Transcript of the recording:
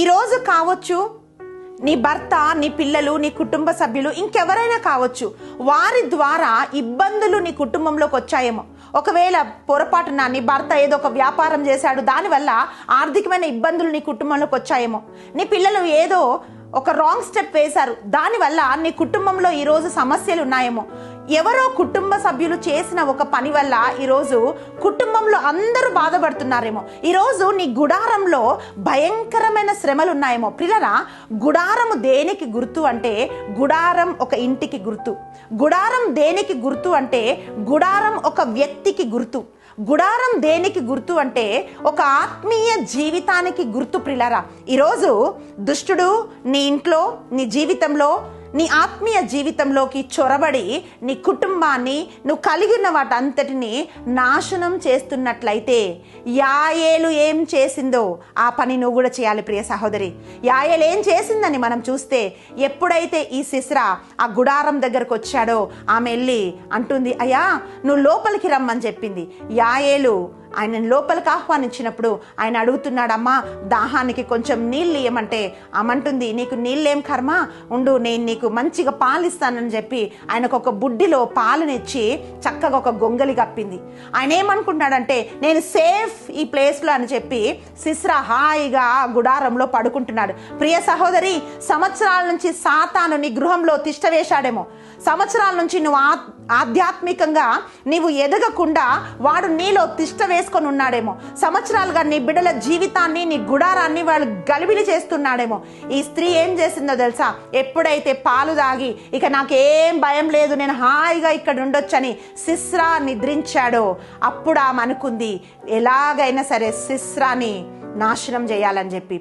ఈరోజు కావచ్చు నీ భర్త, నీ పిల్లలు, నీ కుటుంబ సభ్యులు, ఇంకెవరైనా కావచ్చు, వారి ద్వారా ఇబ్బందులు నీ కుటుంబంలోకి వచ్చాయేమో. ఒకవేళ పొరపాటున నీ భర్త ఏదో ఒక వ్యాపారం చేశాడు, దానివల్ల ఆర్థికమైన ఇబ్బందులు నీ కుటుంబంలోకి వచ్చాయేమో. నీ పిల్లలు ఏదో ఒక రాంగ్ స్టెప్ వేశారు, దానివల్ల నీ కుటుంబంలో ఈరోజు సమస్యలు ఉన్నాయేమో. ఎవరో కుటుంబ సభ్యులు చేసిన ఒక పని వల్ల ఈరోజు కుటుంబంలో అందరూ బాధపడుతున్నారేమో. ఈరోజు నీ గుడారంలో భయంకరమైన శ్రమలు ఉన్నాయేమో. పిల్లరా, గుడారము దేనికి గుర్తు అంటే గుడారం ఒక ఇంటికి గుర్తు. గుడారం దేనికి గుర్తు అంటే గుడారం ఒక వ్యక్తికి గుర్తు. గుడారం దేనికి గుర్తు అంటే ఒక ఆత్మీయ జీవితానికి గుర్తు. ప్రియులారా, ఈరోజు దుష్టుడు నీ ఇంట్లో, నీ జీవితంలో, నీ ఆత్మీయ జీవితంలోకి చొరబడి నీ కుటుంబాన్ని, నువ్వు కలిగిన వాటంతటిని నాశనం చేస్తున్నట్లయితే యాయేలు ఏం చేసిందో ఆ పని నువ్వు కూడా చేయాలి. ప్రియ సహోదరి, యాయేలు ఏం చేసిందని మనం చూస్తే, ఎప్పుడైతే ఈ సిస్రా ఆ గుడారం దగ్గరకు వచ్చాడో ఆమె వెళ్ళి అంటుంది, అయ్యా నువ్వు లోపలికి రమ్మని చెప్పింది. యాయేలు ఆయన లోపలికి ఆహ్వానించినప్పుడు ఆయన అడుగుతున్నాడు, అమ్మా దాహానికి కొంచెం నీళ్ళు ఇవ్వమంటే ఆమంటుంది, నీకు నీళ్ళేం కర్మ, ఉండు నేను నీకు మంచిగా పాలు ఇస్తానని చెప్పి ఆయనకు ఒక బుడ్డిలో పాలునిచ్చి చక్కగా ఒక గొంగలి కప్పింది. ఆయన ఏమనుకుంటున్నాడంటే నేను సేఫ్ ఈ ప్లేస్లో అని చెప్పి సిస్రా హాయిగా గుడారంలో పడుకుంటున్నాడు. ప్రియ సహోదరి, సంవత్సరాల నుంచి సాతాను నీ గృహంలో తిష్ట వేశాడేమో. సంవత్సరాల నుంచి నువ్వు ఆధ్యాత్మికంగా నీవు ఎదగకుండా వాడు నీలో తిష్ట వేసుకొని ఉన్నాడేమో. సంవత్సరాలుగా నీ బిడ్డల జీవితాన్ని, నీ గుడారాన్ని వాళ్ళు గలిబిలి చేస్తున్నాడేమో. ఈ స్త్రీ ఏం చేసిందో తెలుసా? ఎప్పుడైతే పాలు తాగి ఇక నాకేం భయం లేదు, నేను హాయిగా ఇక్కడ ఉండొచ్చని సిస్రా నిద్రించాడో అప్పుడు ఆమె అనుకుంది, ఎలాగైనా సరే సిస్రాని నాశనం చేయాలని చెప్పి.